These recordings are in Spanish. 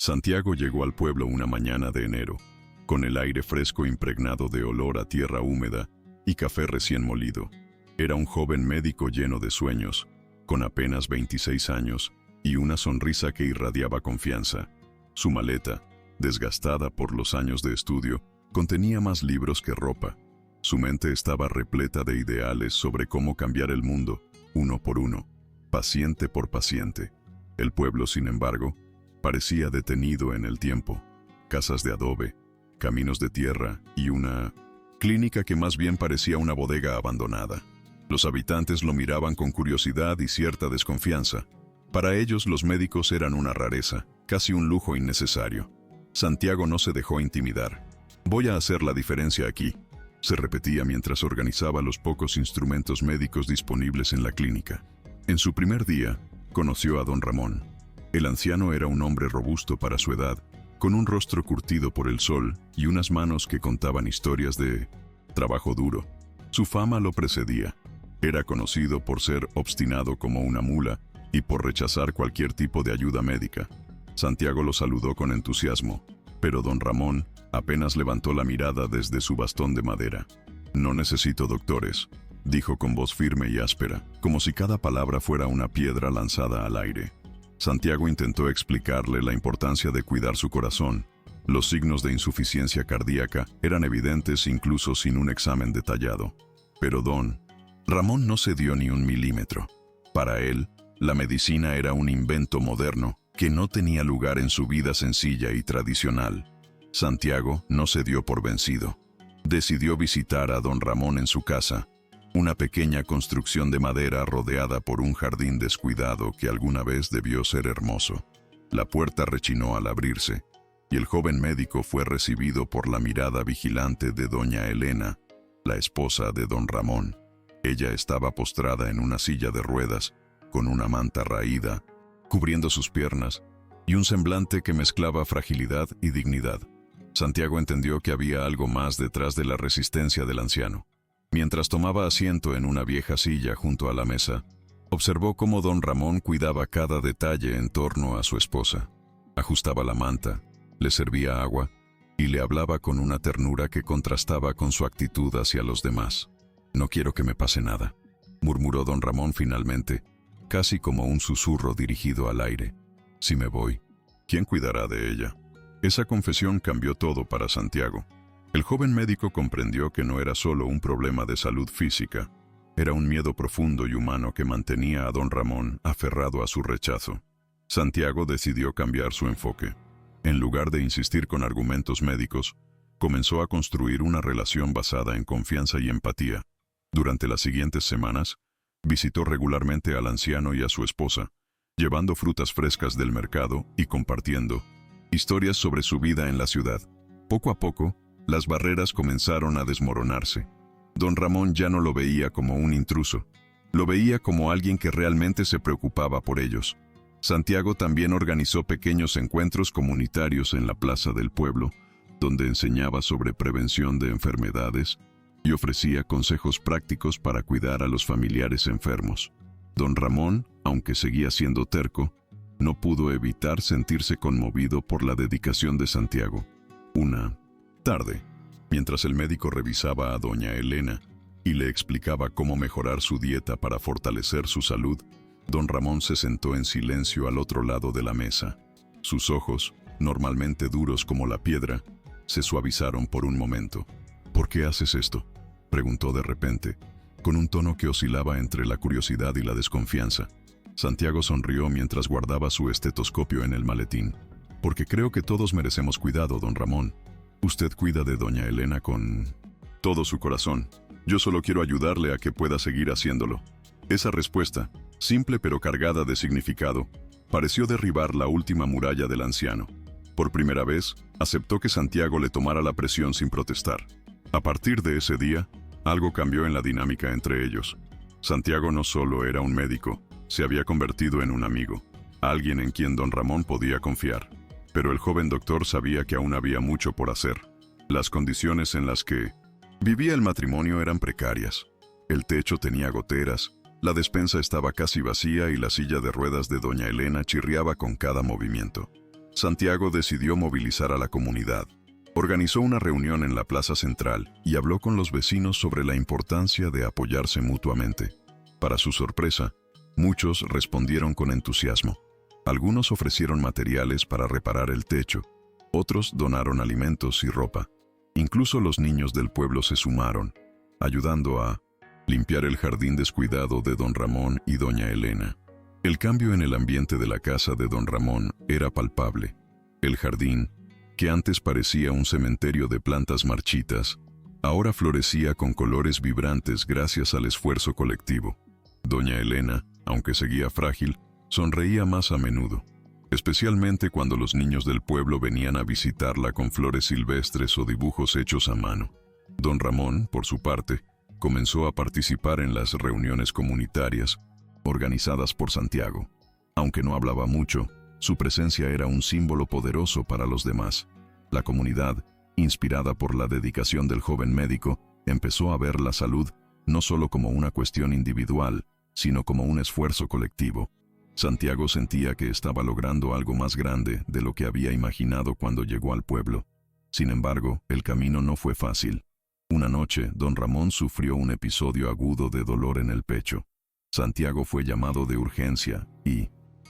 Santiago llegó al pueblo una mañana de enero, con el aire fresco impregnado de olor a tierra húmeda y café recién molido. Era un joven médico lleno de sueños, con apenas 26 años y una sonrisa que irradiaba confianza. Su maleta, desgastada por los años de estudio, contenía más libros que ropa. Su mente estaba repleta de ideales sobre cómo cambiar el mundo, uno por uno, paciente por paciente. El pueblo, sin embargo, parecía detenido en el tiempo. Casas de adobe, caminos de tierra y una clínica que más bien parecía una bodega abandonada. Los habitantes lo miraban con curiosidad y cierta desconfianza. Para ellos los médicos eran una rareza, casi un lujo innecesario. Santiago no se dejó intimidar. «Voy a hacer la diferencia aquí», se repetía mientras organizaba los pocos instrumentos médicos disponibles en la clínica. En su primer día, conoció a don Ramón. El anciano era un hombre robusto para su edad, con un rostro curtido por el sol y unas manos que contaban historias de trabajo duro. Su fama lo precedía. Era conocido por ser obstinado como una mula y por rechazar cualquier tipo de ayuda médica. Santiago lo saludó con entusiasmo, pero don Ramón apenas levantó la mirada desde su bastón de madera. «No necesito doctores», dijo con voz firme y áspera, como si cada palabra fuera una piedra lanzada al aire. Santiago intentó explicarle la importancia de cuidar su corazón. Los signos de insuficiencia cardíaca eran evidentes incluso sin un examen detallado. Pero don Ramón no cedió ni un milímetro. Para él, la medicina era un invento moderno que no tenía lugar en su vida sencilla y tradicional. Santiago no se dio por vencido. Decidió visitar a don Ramón en su casa, una pequeña construcción de madera rodeada por un jardín descuidado que alguna vez debió ser hermoso. La puerta rechinó al abrirse, y el joven médico fue recibido por la mirada vigilante de doña Elena, la esposa de don Ramón. Ella estaba postrada en una silla de ruedas, con una manta raída, cubriendo sus piernas, y un semblante que mezclaba fragilidad y dignidad. Santiago entendió que había algo más detrás de la resistencia del anciano. Mientras tomaba asiento en una vieja silla junto a la mesa, observó cómo don Ramón cuidaba cada detalle en torno a su esposa. Ajustaba la manta, le servía agua y le hablaba con una ternura que contrastaba con su actitud hacia los demás. «No quiero que me pase nada», murmuró don Ramón finalmente, casi como un susurro dirigido al aire. «Si me voy, ¿quién cuidará de ella?». Esa confesión cambió todo para Santiago. El joven médico comprendió que no era solo un problema de salud física, era un miedo profundo y humano que mantenía a don Ramón aferrado a su rechazo. Santiago decidió cambiar su enfoque. En lugar de insistir con argumentos médicos, comenzó a construir una relación basada en confianza y empatía. Durante las siguientes semanas, visitó regularmente al anciano y a su esposa, llevando frutas frescas del mercado y compartiendo historias sobre su vida en la ciudad. Poco a poco, las barreras comenzaron a desmoronarse. Don Ramón ya no lo veía como un intruso, lo veía como alguien que realmente se preocupaba por ellos. Santiago también organizó pequeños encuentros comunitarios en la plaza del pueblo, donde enseñaba sobre prevención de enfermedades y ofrecía consejos prácticos para cuidar a los familiares enfermos. Don Ramón, aunque seguía siendo terco, no pudo evitar sentirse conmovido por la dedicación de Santiago. Una tarde, mientras el médico revisaba a doña Elena y le explicaba cómo mejorar su dieta para fortalecer su salud, don Ramón se sentó en silencio al otro lado de la mesa. Sus ojos, normalmente duros como la piedra, se suavizaron por un momento. «¿Por qué haces esto?», preguntó de repente, con un tono que oscilaba entre la curiosidad y la desconfianza. Santiago sonrió mientras guardaba su estetoscopio en el maletín. «Porque creo que todos merecemos cuidado, don Ramón. Usted cuida de doña Elena con todo su corazón. Yo solo quiero ayudarle a que pueda seguir haciéndolo». Esa respuesta, simple pero cargada de significado, pareció derribar la última muralla del anciano. Por primera vez, aceptó que Santiago le tomara la presión sin protestar. A partir de ese día, algo cambió en la dinámica entre ellos. Santiago no solo era un médico, se había convertido en un amigo, alguien en quien don Ramón podía confiar. Pero el joven doctor sabía que aún había mucho por hacer. Las condiciones en las que vivía el matrimonio eran precarias. El techo tenía goteras, la despensa estaba casi vacía y la silla de ruedas de doña Elena chirriaba con cada movimiento. Santiago decidió movilizar a la comunidad. Organizó una reunión en la plaza central y habló con los vecinos sobre la importancia de apoyarse mutuamente. Para su sorpresa, muchos respondieron con entusiasmo. Algunos ofrecieron materiales para reparar el techo, otros donaron alimentos y ropa. Incluso los niños del pueblo se sumaron, ayudando a limpiar el jardín descuidado de don Ramón y doña Elena. El cambio en el ambiente de la casa de don Ramón era palpable. El jardín, que antes parecía un cementerio de plantas marchitas, ahora florecía con colores vibrantes gracias al esfuerzo colectivo. Doña Elena, aunque seguía frágil, sonreía más a menudo, especialmente cuando los niños del pueblo venían a visitarla con flores silvestres o dibujos hechos a mano. Don Ramón, por su parte, comenzó a participar en las reuniones comunitarias organizadas por Santiago. Aunque no hablaba mucho, su presencia era un símbolo poderoso para los demás. La comunidad, inspirada por la dedicación del joven médico, empezó a ver la salud no solo como una cuestión individual, sino como un esfuerzo colectivo. Santiago sentía que estaba logrando algo más grande de lo que había imaginado cuando llegó al pueblo. Sin embargo, el camino no fue fácil. Una noche, don Ramón sufrió un episodio agudo de dolor en el pecho. Santiago fue llamado de urgencia y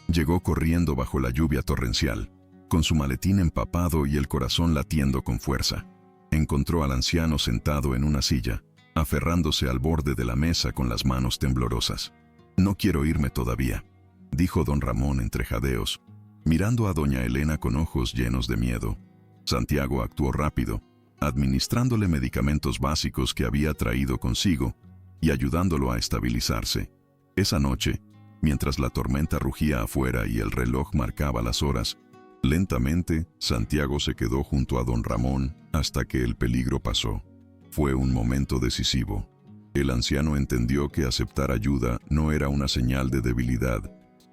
llegó corriendo bajo la lluvia torrencial, con su maletín empapado y el corazón latiendo con fuerza. Encontró al anciano sentado en una silla, aferrándose al borde de la mesa con las manos temblorosas. «No quiero irme todavía», dijo don Ramón entre jadeos, mirando a doña Elena con ojos llenos de miedo. Santiago actuó rápido, administrándole medicamentos básicos que había traído consigo y ayudándolo a estabilizarse. Esa noche, mientras la tormenta rugía afuera y el reloj marcaba las horas, lentamente Santiago se quedó junto a don Ramón hasta que el peligro pasó. Fue un momento decisivo. El anciano entendió que aceptar ayuda no era una señal de debilidad,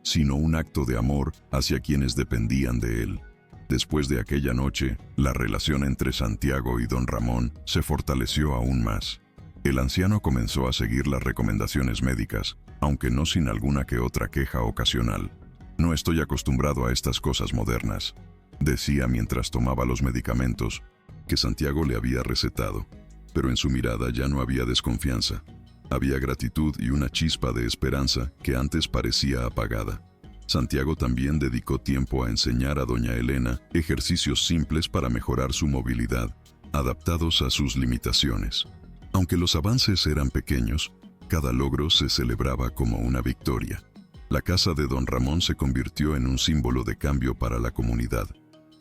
sino un acto de amor hacia quienes dependían de él. Después de aquella noche, la relación entre Santiago y don Ramón se fortaleció aún más. El anciano comenzó a seguir las recomendaciones médicas, aunque no sin alguna que otra queja ocasional. «No estoy acostumbrado a estas cosas modernas», decía mientras tomaba los medicamentos que Santiago le había recetado. Pero en su mirada ya no había desconfianza. Había gratitud y una chispa de esperanza que antes parecía apagada. Santiago también dedicó tiempo a enseñar a doña Elena ejercicios simples para mejorar su movilidad, adaptados a sus limitaciones. Aunque los avances eran pequeños, cada logro se celebraba como una victoria. La casa de don Ramón se convirtió en un símbolo de cambio para la comunidad,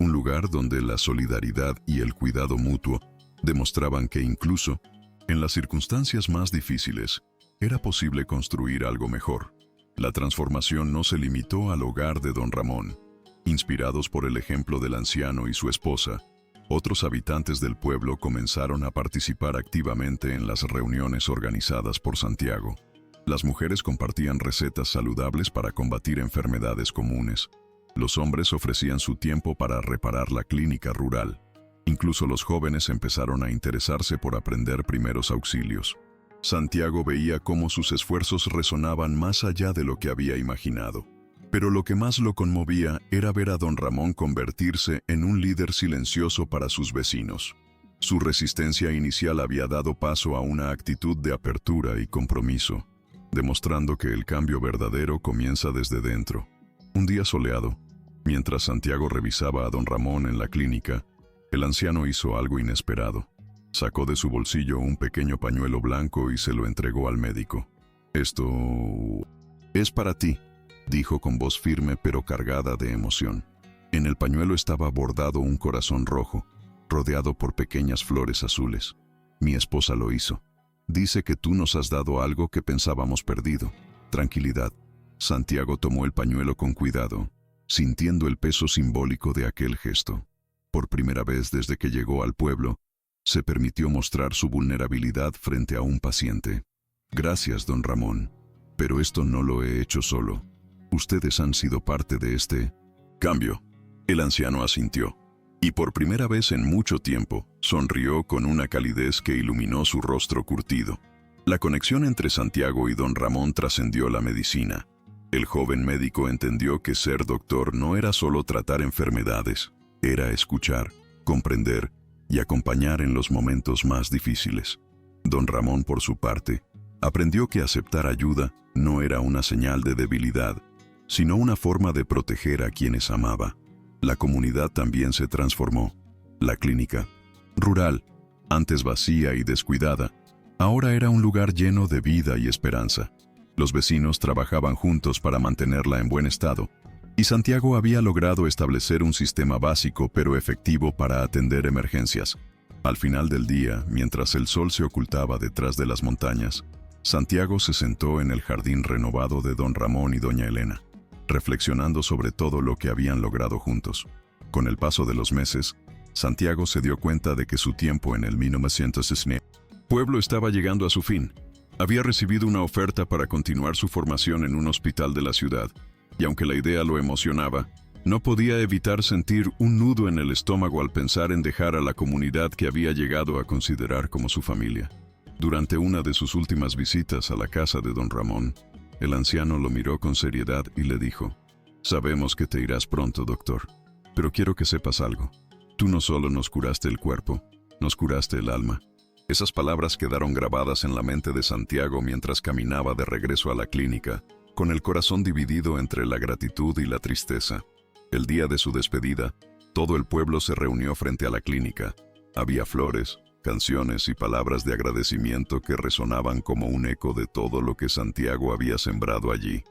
un lugar donde la solidaridad y el cuidado mutuo demostraban que incluso en las circunstancias más difíciles era posible construir algo mejor. La transformación no se limitó al hogar de don Ramón. Inspirados por el ejemplo del anciano y su esposa, otros habitantes del pueblo comenzaron a participar activamente en las reuniones organizadas por Santiago. Las mujeres compartían recetas saludables para combatir enfermedades comunes. Los hombres ofrecían su tiempo para reparar la clínica rural. Incluso los jóvenes empezaron a interesarse por aprender primeros auxilios. Santiago veía cómo sus esfuerzos resonaban más allá de lo que había imaginado. Pero lo que más lo conmovía era ver a don Ramón convertirse en un líder silencioso para sus vecinos. Su resistencia inicial había dado paso a una actitud de apertura y compromiso, demostrando que el cambio verdadero comienza desde dentro. Un día soleado, mientras Santiago revisaba a don Ramón en la clínica, el anciano hizo algo inesperado. Sacó de su bolsillo un pequeño pañuelo blanco y se lo entregó al médico. «Esto es para ti», dijo con voz firme pero cargada de emoción. En el pañuelo estaba bordado un corazón rojo, rodeado por pequeñas flores azules. «Mi esposa lo hizo. Dice que tú nos has dado algo que pensábamos perdido. Tranquilidad». Santiago tomó el pañuelo con cuidado, sintiendo el peso simbólico de aquel gesto. Por primera vez desde que llegó al pueblo, se permitió mostrar su vulnerabilidad frente a un paciente. «Gracias, don Ramón, pero esto no lo he hecho solo. Ustedes han sido parte de este cambio». El anciano asintió, y por primera vez en mucho tiempo, sonrió con una calidez que iluminó su rostro curtido. La conexión entre Santiago y don Ramón trascendió la medicina. El joven médico entendió que ser doctor no era solo tratar enfermedades, era escuchar, comprender y acompañar en los momentos más difíciles. Don Ramón, por su parte, aprendió que aceptar ayuda no era una señal de debilidad, sino una forma de proteger a quienes amaba. La comunidad también se transformó. La clínica, rural, antes vacía y descuidada, ahora era un lugar lleno de vida y esperanza. Los vecinos trabajaban juntos para mantenerla en buen estado, y Santiago había logrado establecer un sistema básico pero efectivo para atender emergencias. Al final del día, mientras el sol se ocultaba detrás de las montañas, Santiago se sentó en el jardín renovado de don Ramón y doña Elena, reflexionando sobre todo lo que habían logrado juntos. Con el paso de los meses, Santiago se dio cuenta de que su tiempo en el 1960 pueblo estaba llegando a su fin. Había recibido una oferta para continuar su formación en un hospital de la ciudad, y aunque la idea lo emocionaba, no podía evitar sentir un nudo en el estómago al pensar en dejar a la comunidad que había llegado a considerar como su familia. Durante una de sus últimas visitas a la casa de don Ramón, el anciano lo miró con seriedad y le dijo: «Sabemos que te irás pronto, doctor, pero quiero que sepas algo. Tú no solo nos curaste el cuerpo, nos curaste el alma». Esas palabras quedaron grabadas en la mente de Santiago mientras caminaba de regreso a la clínica, con el corazón dividido entre la gratitud y la tristeza. El día de su despedida, todo el pueblo se reunió frente a la clínica. Había flores, canciones y palabras de agradecimiento que resonaban como un eco de todo lo que Santiago había sembrado allí.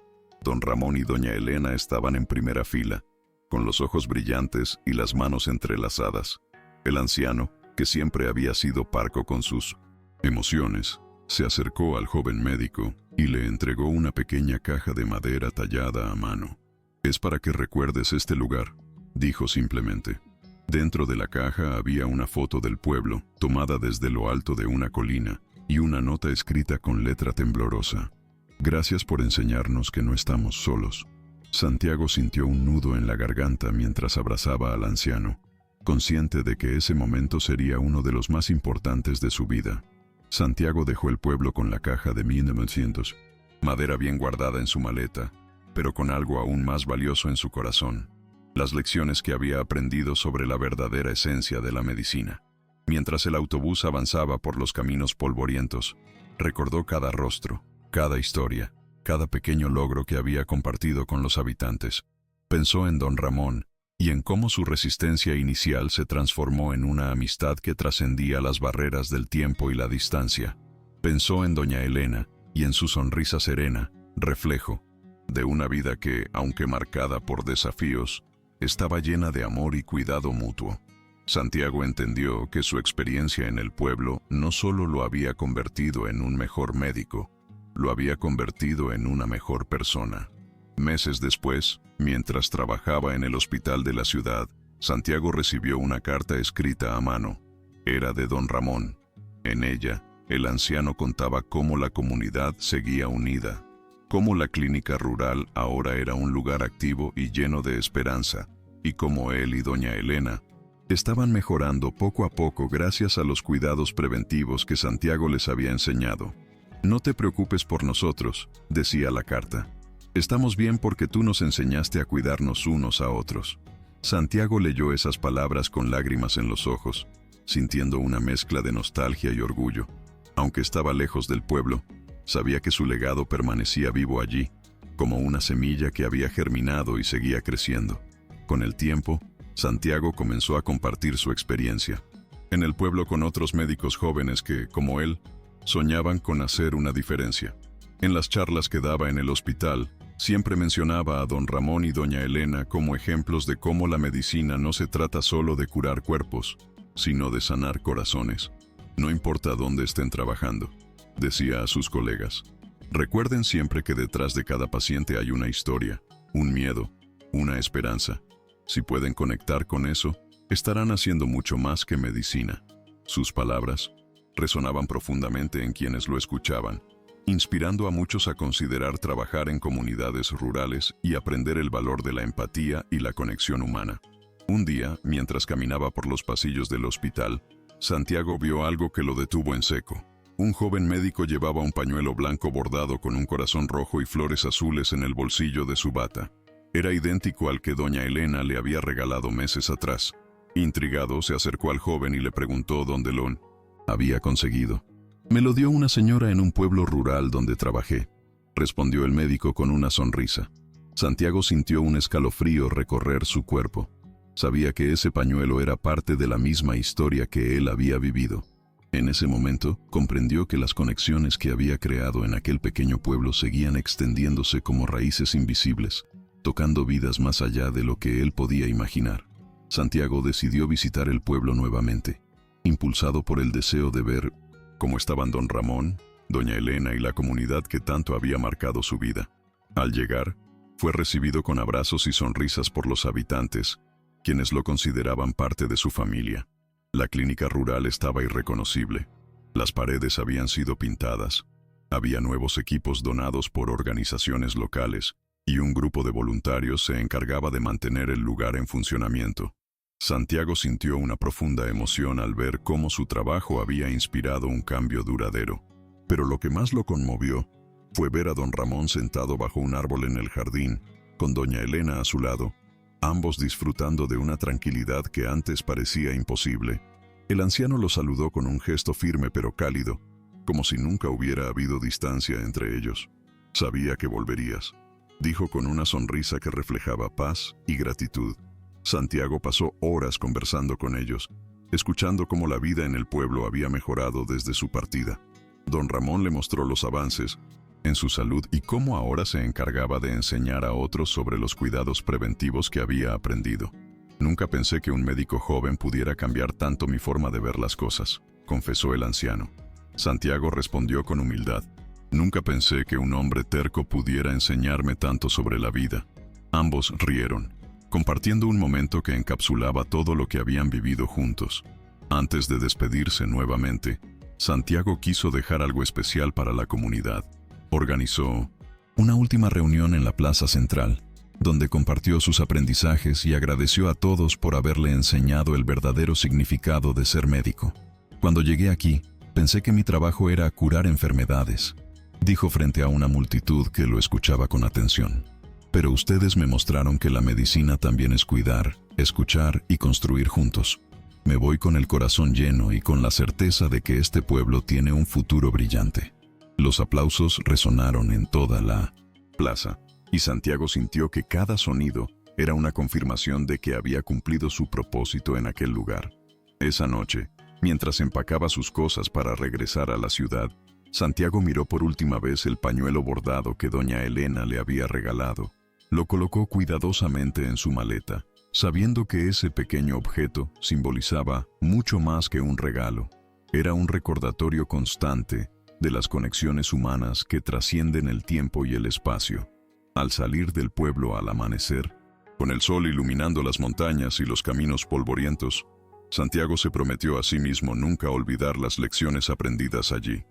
Don Ramón y doña Elena estaban en primera fila, con los ojos brillantes y las manos entrelazadas. El anciano, que siempre había sido parco con sus emociones, se acercó al joven médico y le entregó una pequeña caja de madera tallada a mano. «Es para que recuerdes este lugar», dijo simplemente. Dentro de la caja había una foto del pueblo, tomada desde lo alto de una colina, y una nota escrita con letra temblorosa. «Gracias por enseñarnos que no estamos solos». Santiago sintió un nudo en la garganta mientras abrazaba al anciano, consciente de que ese momento sería uno de los más importantes de su vida. Santiago dejó el pueblo con la caja de 1900, madera bien guardada en su maleta, pero con algo aún más valioso en su corazón: las lecciones que había aprendido sobre la verdadera esencia de la medicina. Mientras el autobús avanzaba por los caminos polvorientos, recordó cada rostro, cada historia, cada pequeño logro que había compartido con los habitantes. Pensó en don Ramón, y en cómo su resistencia inicial se transformó en una amistad que trascendía las barreras del tiempo y la distancia. Pensó en doña Elena, y en su sonrisa serena, reflejo de una vida que, aunque marcada por desafíos, estaba llena de amor y cuidado mutuo. Santiago entendió que su experiencia en el pueblo no solo lo había convertido en un mejor médico, lo había convertido en una mejor persona. Meses después, mientras trabajaba en el hospital de la ciudad, Santiago recibió una carta escrita a mano. Era de don Ramón. En ella, el anciano contaba cómo la comunidad seguía unida, cómo la clínica rural ahora era un lugar activo y lleno de esperanza, y cómo él y doña Elena estaban mejorando poco a poco gracias a los cuidados preventivos que Santiago les había enseñado. «No te preocupes por nosotros», decía la carta. «Estamos bien porque tú nos enseñaste a cuidarnos unos a otros». Santiago leyó esas palabras con lágrimas en los ojos, sintiendo una mezcla de nostalgia y orgullo. Aunque estaba lejos del pueblo, sabía que su legado permanecía vivo allí, como una semilla que había germinado y seguía creciendo. Con el tiempo, Santiago comenzó a compartir su experiencia en el pueblo con otros médicos jóvenes que, como él, soñaban con hacer una diferencia. En las charlas que daba en el hospital, siempre mencionaba a don Ramón y doña Elena como ejemplos de cómo la medicina no se trata solo de curar cuerpos, sino de sanar corazones. «No importa dónde estén trabajando», decía a sus colegas, «recuerden siempre que detrás de cada paciente hay una historia, un miedo, una esperanza. Si pueden conectar con eso, estarán haciendo mucho más que medicina». Sus palabras resonaban profundamente en quienes lo escuchaban, inspirando a muchos a considerar trabajar en comunidades rurales y aprender el valor de la empatía y la conexión humana. Un día, mientras caminaba por los pasillos del hospital, Santiago vio algo que lo detuvo en seco. Un joven médico llevaba un pañuelo blanco bordado con un corazón rojo y flores azules en el bolsillo de su bata. Era idéntico al que doña Elena le había regalado meses atrás. Intrigado, se acercó al joven y le preguntó dónde lo había conseguido. «Me lo dio una señora en un pueblo rural donde trabajé», respondió el médico con una sonrisa. Santiago sintió un escalofrío recorrer su cuerpo. Sabía que ese pañuelo era parte de la misma historia que él había vivido. En ese momento, comprendió que las conexiones que había creado en aquel pequeño pueblo seguían extendiéndose como raíces invisibles, tocando vidas más allá de lo que él podía imaginar. Santiago decidió visitar el pueblo nuevamente, impulsado por el deseo de ver cómo estaban don Ramón, doña Elena y la comunidad que tanto había marcado su vida. Al llegar, fue recibido con abrazos y sonrisas por los habitantes, quienes lo consideraban parte de su familia. La clínica rural estaba irreconocible. Las paredes habían sido pintadas. Había nuevos equipos donados por organizaciones locales, y un grupo de voluntarios se encargaba de mantener el lugar en funcionamiento. Santiago sintió una profunda emoción al ver cómo su trabajo había inspirado un cambio duradero. Pero lo que más lo conmovió fue ver a don Ramón sentado bajo un árbol en el jardín, con doña Elena a su lado, ambos disfrutando de una tranquilidad que antes parecía imposible. El anciano lo saludó con un gesto firme pero cálido, como si nunca hubiera habido distancia entre ellos. «Sabía que volverías», dijo con una sonrisa que reflejaba paz y gratitud. Santiago pasó horas conversando con ellos, escuchando cómo la vida en el pueblo había mejorado desde su partida. Don Ramón le mostró los avances en su salud y cómo ahora se encargaba de enseñar a otros sobre los cuidados preventivos que había aprendido. «Nunca pensé que un médico joven pudiera cambiar tanto mi forma de ver las cosas», confesó el anciano. Santiago respondió con humildad. «Nunca pensé que un hombre terco pudiera enseñarme tanto sobre la vida». Ambos rieron, compartiendo un momento que encapsulaba todo lo que habían vivido juntos. Antes de despedirse nuevamente, Santiago quiso dejar algo especial para la comunidad. Organizó una última reunión en la plaza central, donde compartió sus aprendizajes y agradeció a todos por haberle enseñado el verdadero significado de ser médico. «Cuando llegué aquí, pensé que mi trabajo era curar enfermedades», dijo frente a una multitud que lo escuchaba con atención. «Pero ustedes me mostraron que la medicina también es cuidar, escuchar y construir juntos. Me voy con el corazón lleno y con la certeza de que este pueblo tiene un futuro brillante». Los aplausos resonaron en toda la plaza, y Santiago sintió que cada sonido era una confirmación de que había cumplido su propósito en aquel lugar. Esa noche, mientras empacaba sus cosas para regresar a la ciudad, Santiago miró por última vez el pañuelo bordado que doña Elena le había regalado. Lo colocó cuidadosamente en su maleta, sabiendo que ese pequeño objeto simbolizaba mucho más que un regalo. Era un recordatorio constante de las conexiones humanas que trascienden el tiempo y el espacio. Al salir del pueblo al amanecer, con el sol iluminando las montañas y los caminos polvorientos, Santiago se prometió a sí mismo nunca olvidar las lecciones aprendidas allí.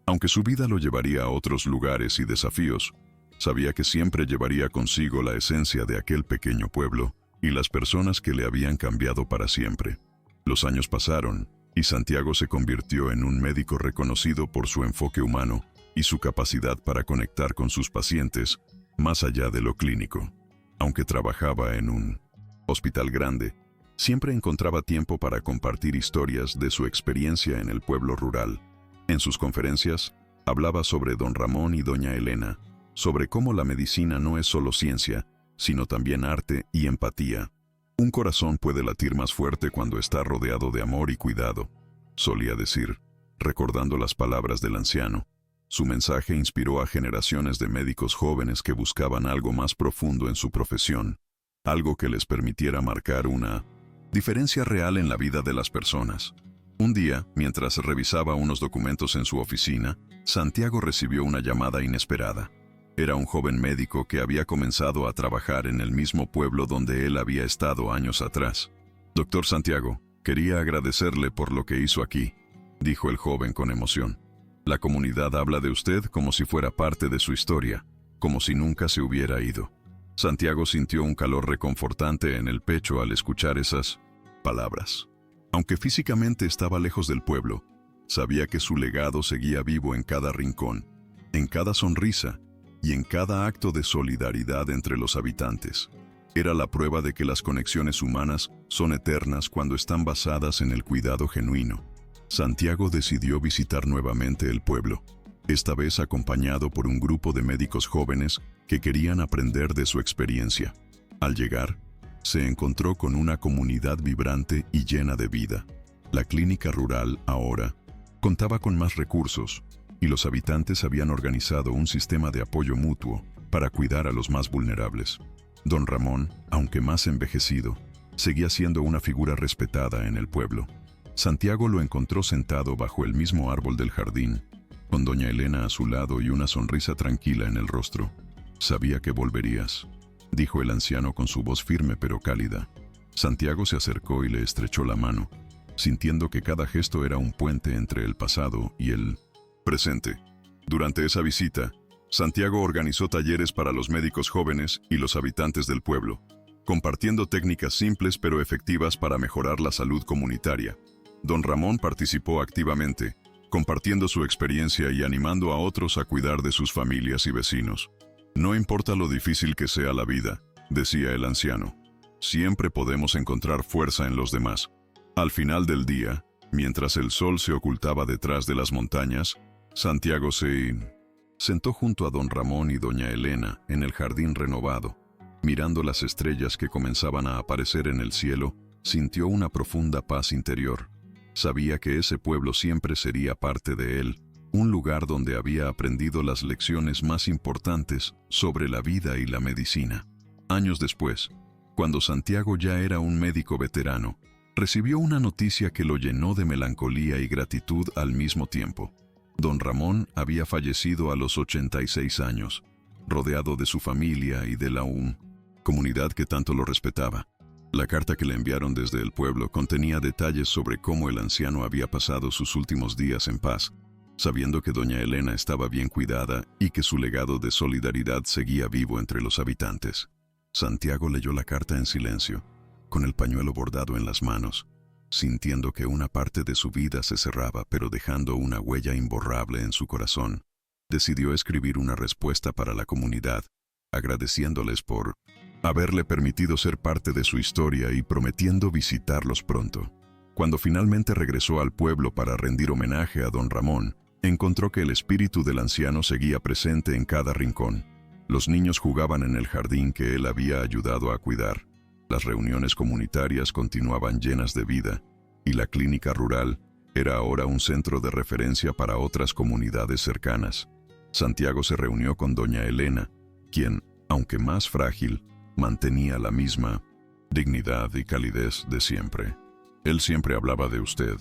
Aunque su vida lo llevaría a otros lugares y desafíos, sabía que siempre llevaría consigo la esencia de aquel pequeño pueblo y las personas que le habían cambiado para siempre. Los años pasaron, y Santiago se convirtió en un médico reconocido por su enfoque humano y su capacidad para conectar con sus pacientes más allá de lo clínico. Aunque trabajaba en un hospital grande, siempre encontraba tiempo para compartir historias de su experiencia en el pueblo rural. En sus conferencias, hablaba sobre don Ramón y doña Elena, sobre cómo la medicina no es solo ciencia, sino también arte y empatía. «Un corazón puede latir más fuerte cuando está rodeado de amor y cuidado», solía decir, recordando las palabras del anciano. Su mensaje inspiró a generaciones de médicos jóvenes que buscaban algo más profundo en su profesión, algo que les permitiera marcar una diferencia real en la vida de las personas. Un día, mientras revisaba unos documentos en su oficina, Santiago recibió una llamada inesperada. Era un joven médico que había comenzado a trabajar en el mismo pueblo donde él había estado años atrás. «Doctor Santiago, quería agradecerle por lo que hizo aquí», dijo el joven con emoción. «La comunidad habla de usted como si fuera parte de su historia, como si nunca se hubiera ido». Santiago sintió un calor reconfortante en el pecho al escuchar esas palabras. Aunque físicamente estaba lejos del pueblo, Sabía que su legado seguía vivo en cada rincón, en cada sonrisa y en cada acto de solidaridad entre los habitantes. Era la prueba de que las conexiones humanas son eternas cuando están basadas en el cuidado genuino. Santiago decidió visitar nuevamente el pueblo, esta vez acompañado por un grupo de médicos jóvenes que querían aprender de su experiencia. Al llegar, se encontró con una comunidad vibrante y llena de vida. La clínica rural, ahora, contaba con más recursos, y los habitantes habían organizado un sistema de apoyo mutuo para cuidar a los más vulnerables. Don Ramón, aunque más envejecido, seguía siendo una figura respetada en el pueblo. Santiago lo encontró sentado bajo el mismo árbol del jardín, con doña Elena a su lado y una sonrisa tranquila en el rostro. «Sabía que volverías», dijo el anciano con su voz firme pero cálida. Santiago se acercó y le estrechó la mano, sintiendo que cada gesto era un puente entre el pasado y el presente. Durante esa visita, Santiago organizó talleres para los médicos jóvenes y los habitantes del pueblo, compartiendo técnicas simples pero efectivas para mejorar la salud comunitaria. Don Ramón participó activamente, compartiendo su experiencia y animando a otros a cuidar de sus familias y vecinos. «No importa lo difícil que sea la vida», decía el anciano, «siempre podemos encontrar fuerza en los demás». Al final del día, mientras el sol se ocultaba detrás de las montañas, Santiago se sentó junto a don Ramón y doña Elena en el jardín renovado. Mirando las estrellas que comenzaban a aparecer en el cielo, sintió una profunda paz interior. Sabía que ese pueblo siempre sería parte de él, un lugar donde había aprendido las lecciones más importantes sobre la vida y la medicina. Años después, cuando Santiago ya era un médico veterano, recibió una noticia que lo llenó de melancolía y gratitud al mismo tiempo. Don Ramón había fallecido a los 86 años, rodeado de su familia y de la comunidad que tanto lo respetaba. La carta que le enviaron desde el pueblo contenía detalles sobre cómo el anciano había pasado sus últimos días en paz, sabiendo que doña Elena estaba bien cuidada y que su legado de solidaridad seguía vivo entre los habitantes. Santiago leyó la carta en silencio, con el pañuelo bordado en las manos, sintiendo que una parte de su vida se cerraba pero dejando una huella imborrable en su corazón. Decidió escribir una respuesta para la comunidad, agradeciéndoles por haberle permitido ser parte de su historia y prometiendo visitarlos pronto. Cuando finalmente regresó al pueblo para rendir homenaje a don Ramón, encontró que el espíritu del anciano seguía presente en cada rincón. Los niños jugaban en el jardín que él había ayudado a cuidar. Las reuniones comunitarias continuaban llenas de vida, y la clínica rural era ahora un centro de referencia para otras comunidades cercanas. Santiago se reunió con doña Elena, quien, aunque más frágil, mantenía la misma dignidad y calidez de siempre. «Él siempre hablaba de usted»,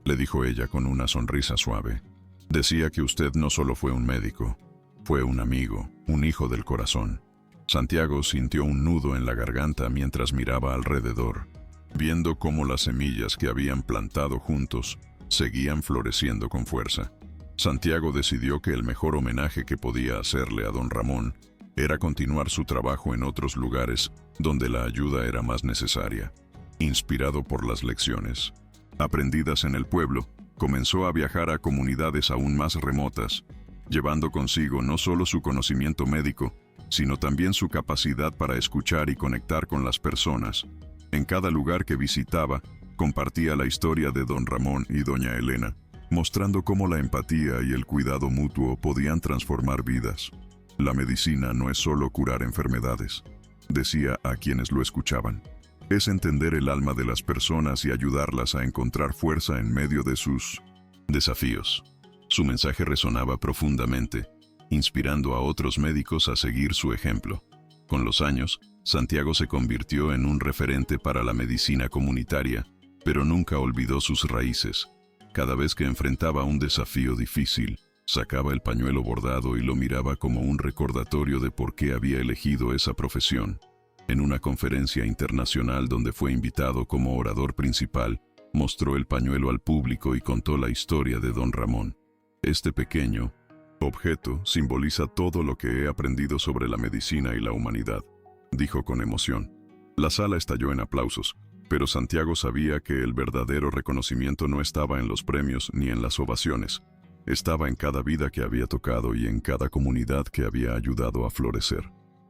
le dijo ella con una sonrisa suave. «Decía que usted no solo fue un médico, fue un amigo, un hijo del corazón». Santiago sintió un nudo en la garganta mientras miraba alrededor, viendo cómo las semillas que habían plantado juntos seguían floreciendo con fuerza. Santiago decidió que el mejor homenaje que podía hacerle a don Ramón era continuar su trabajo en otros lugares donde la ayuda era más necesaria. Inspirado por las lecciones aprendidas en el pueblo, comenzó a viajar a comunidades aún más remotas, llevando consigo no solo su conocimiento médico, sino también su capacidad para escuchar y conectar con las personas. En cada lugar que visitaba, compartía la historia de don Ramón y doña Elena, mostrando cómo la empatía y el cuidado mutuo podían transformar vidas. «La medicina no es solo curar enfermedades», decía a quienes lo escuchaban. «Es entender el alma de las personas y ayudarlas a encontrar fuerza en medio de sus desafíos». Su mensaje resonaba profundamente, inspirando a otros médicos a seguir su ejemplo. Con los años, Santiago se convirtió en un referente para la medicina comunitaria, pero nunca olvidó sus raíces. Cada vez que enfrentaba un desafío difícil, sacaba el pañuelo bordado y lo miraba como un recordatorio de por qué había elegido esa profesión. En una conferencia internacional donde fue invitado como orador principal, mostró el pañuelo al público y contó la historia de don Ramón. «Este pequeño objeto simboliza todo lo que he aprendido sobre la medicina y la humanidad», dijo con emoción. La sala estalló en aplausos, Pero Santiago sabía que el verdadero reconocimiento no estaba en los premios ni en las ovaciones. Estaba en cada vida que había tocado y en cada comunidad que había ayudado a florecer.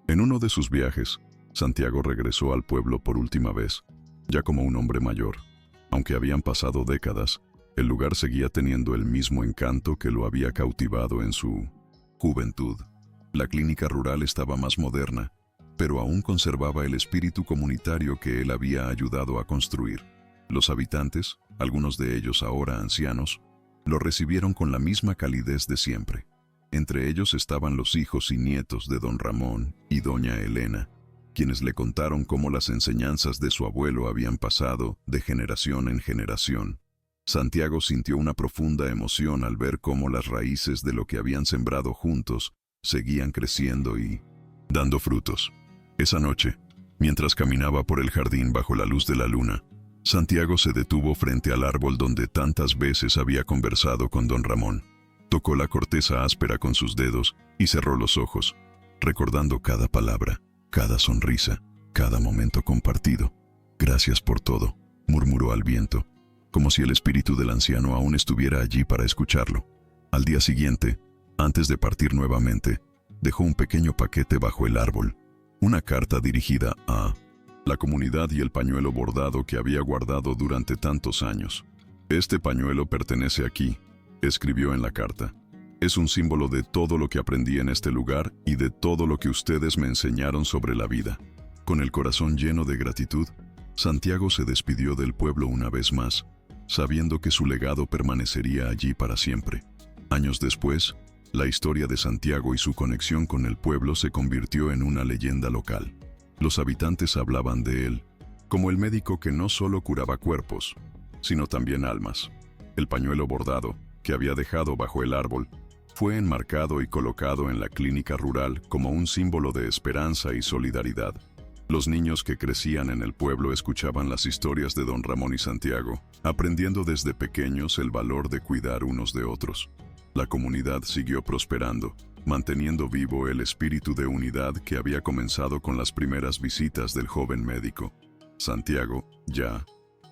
En uno de sus viajes, Santiago regresó al pueblo por última vez, ya como un hombre mayor. Aunque habían pasado décadas, el lugar seguía teniendo el mismo encanto que lo había cautivado en su juventud. La clínica rural estaba más moderna, pero aún conservaba el espíritu comunitario que él había ayudado a construir. Los habitantes, algunos de ellos ahora ancianos, lo recibieron con la misma calidez de siempre. Entre ellos estaban los hijos y nietos de don Ramón y doña Elena, quienes le contaron cómo las enseñanzas de su abuelo habían pasado de generación en generación. Santiago sintió una profunda emoción al ver cómo las raíces de lo que habían sembrado juntos seguían creciendo y dando frutos. Esa noche, mientras caminaba por el jardín bajo la luz de la luna, Santiago se detuvo frente al árbol donde tantas veces había conversado con don Ramón. Tocó la corteza áspera con sus dedos y cerró los ojos, recordando cada palabra, cada sonrisa, cada momento compartido. «Gracias por todo», murmuró al viento, como si el espíritu del anciano aún estuviera allí para escucharlo. Al día siguiente, antes de partir nuevamente, dejó un pequeño paquete bajo el árbol, una carta dirigida a la comunidad y el pañuelo bordado que había guardado durante tantos años. «Este pañuelo pertenece aquí», escribió en la carta. «Es un símbolo de todo lo que aprendí en este lugar y de todo lo que ustedes me enseñaron sobre la vida». Con el corazón lleno de gratitud, Santiago se despidió del pueblo una vez más, sabiendo que su legado permanecería allí para siempre. Años después, la historia de Santiago y su conexión con el pueblo se convirtió en una leyenda local. Los habitantes hablaban de él como el médico que no solo curaba cuerpos, sino también almas. El pañuelo bordado, que había dejado bajo el árbol, fue enmarcado y colocado en la clínica rural como un símbolo de esperanza y solidaridad. Los niños que crecían en el pueblo escuchaban las historias de don Ramón y Santiago, aprendiendo desde pequeños el valor de cuidar unos de otros. La comunidad siguió prosperando, manteniendo vivo el espíritu de unidad que había comenzado con las primeras visitas del joven médico. Santiago, ya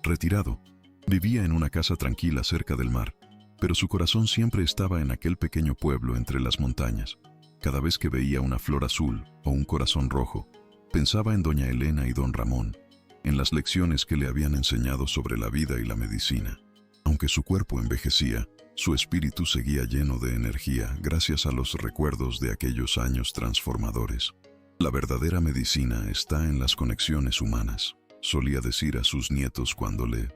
retirado, vivía en una casa tranquila cerca del mar, pero su corazón siempre estaba en aquel pequeño pueblo entre las montañas. Cada vez que veía una flor azul o un corazón rojo, pensaba en doña Elena y don Ramón, en las lecciones que le habían enseñado sobre la vida y la medicina. Aunque su cuerpo envejecía, su espíritu seguía lleno de energía gracias a los recuerdos de aquellos años transformadores. «La verdadera medicina está en las conexiones humanas», solía decir a sus nietos cuando le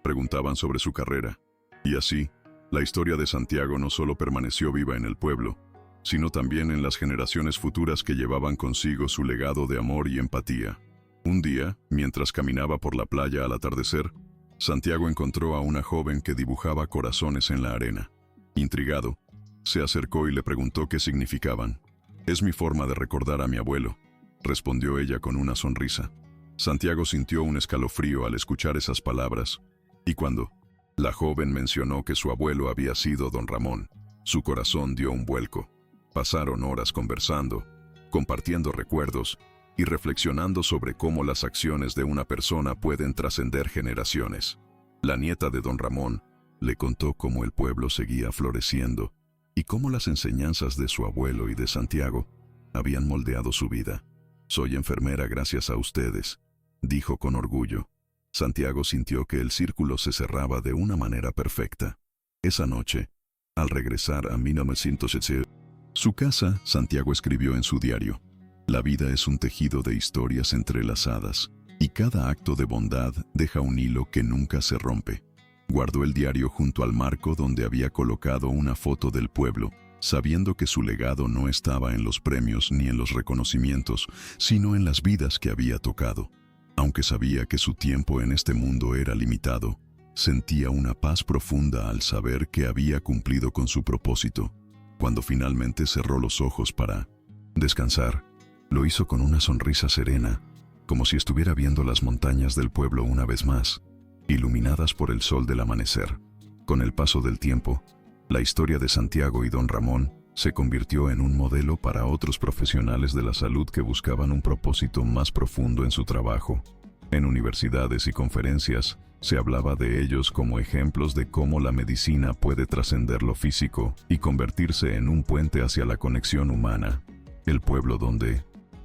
preguntaban sobre su carrera. Y así, la historia de Santiago no solo permaneció viva en el pueblo, sino también en las generaciones futuras que llevaban consigo su legado de amor y empatía. Un día, mientras caminaba por la playa al atardecer, Santiago encontró a una joven que dibujaba corazones en la arena. Intrigado, se acercó y le preguntó qué significaban. «Es mi forma de recordar a mi abuelo», respondió ella con una sonrisa. Santiago sintió un escalofrío al escuchar esas palabras, y cuando la joven mencionó que su abuelo había sido don Ramón, su corazón dio un vuelco. Pasaron horas conversando, compartiendo recuerdos y reflexionando sobre cómo las acciones de una persona pueden trascender generaciones. La nieta de don Ramón le contó cómo el pueblo seguía floreciendo y cómo las enseñanzas de su abuelo y de Santiago habían moldeado su vida. «Soy enfermera gracias a ustedes», dijo con orgullo. Santiago sintió que el círculo se cerraba de una manera perfecta. Esa noche, al regresar a 1907, su casa, Santiago escribió en su diario: «La vida es un tejido de historias entrelazadas, y cada acto de bondad deja un hilo que nunca se rompe». Guardó el diario junto al marco donde había colocado una foto del pueblo, sabiendo que su legado no estaba en los premios ni en los reconocimientos, sino en las vidas que había tocado. Aunque sabía que su tiempo en este mundo era limitado, sentía una paz profunda al saber que había cumplido con su propósito. Cuando finalmente cerró los ojos para descansar, lo hizo con una sonrisa serena, como si estuviera viendo las montañas del pueblo una vez más, iluminadas por el sol del amanecer. Con el paso del tiempo, la historia de Santiago y don Ramón se convirtió en un modelo para otros profesionales de la salud que buscaban un propósito más profundo en su trabajo. En universidades y conferencias se hablaba de ellos como ejemplos de cómo la medicina puede trascender lo físico y convertirse en un puente hacia la conexión humana. El pueblo donde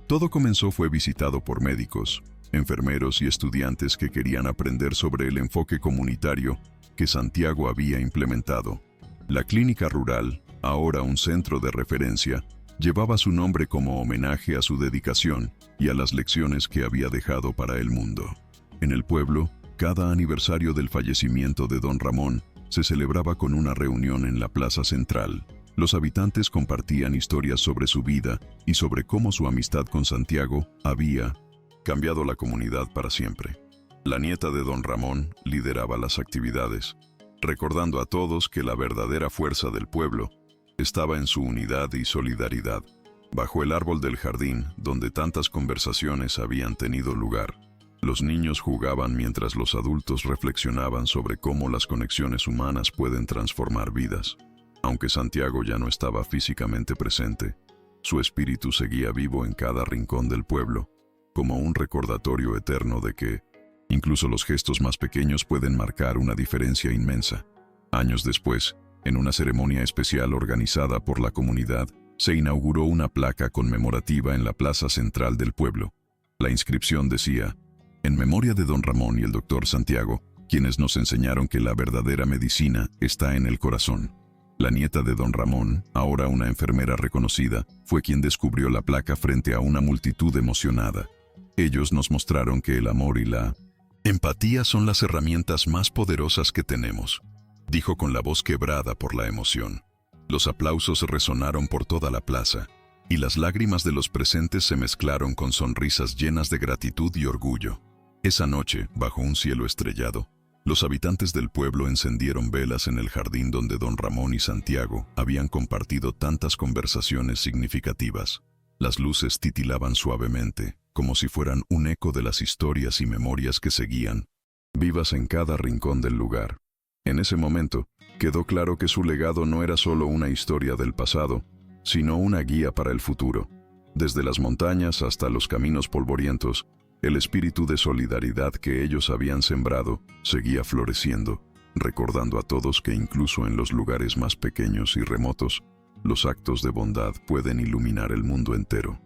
todo comenzó fue visitado por médicos, enfermeros y estudiantes que querían aprender sobre el enfoque comunitario que Santiago había implementado. La clínica rural, ahora un centro de referencia, llevaba su nombre como homenaje a su dedicación y a las lecciones que había dejado para el mundo. En el pueblo, cada aniversario del fallecimiento de don Ramón se celebraba con una reunión en la plaza central. Los habitantes compartían historias sobre su vida y sobre cómo su amistad con Santiago había cambiado la comunidad para siempre. La nieta de don Ramón lideraba las actividades, recordando a todos que la verdadera fuerza del pueblo estaba en su unidad y solidaridad. Bajo el árbol del jardín, donde tantas conversaciones habían tenido lugar, los niños jugaban mientras los adultos reflexionaban sobre cómo las conexiones humanas pueden transformar vidas. Aunque Santiago ya no estaba físicamente presente, su espíritu seguía vivo en cada rincón del pueblo, como un recordatorio eterno de que incluso los gestos más pequeños pueden marcar una diferencia inmensa. Años después, en una ceremonia especial organizada por la comunidad, se inauguró una placa conmemorativa en la plaza central del pueblo. La inscripción decía: en memoria de don Ramón y el doctor Santiago, quienes nos enseñaron que la verdadera medicina está en el corazón. La nieta de don Ramón, ahora una enfermera reconocida, fue quien descubrió la placa frente a una multitud emocionada. Ellos nos mostraron que el amor y la empatía son las herramientas más poderosas que tenemos, dijo con la voz quebrada por la emoción. Los aplausos resonaron por toda la plaza, y las lágrimas de los presentes se mezclaron con sonrisas llenas de gratitud y orgullo. Esa noche, bajo un cielo estrellado, los habitantes del pueblo encendieron velas en el jardín donde don Ramón y Santiago habían compartido tantas conversaciones significativas. Las luces titilaban suavemente, como si fueran un eco de las historias y memorias que seguían vivas en cada rincón del lugar. En ese momento, quedó claro que su legado no era solo una historia del pasado, sino una guía para el futuro. Desde las montañas hasta los caminos polvorientos, el espíritu de solidaridad que ellos habían sembrado seguía floreciendo, recordando a todos que incluso en los lugares más pequeños y remotos, los actos de bondad pueden iluminar el mundo entero.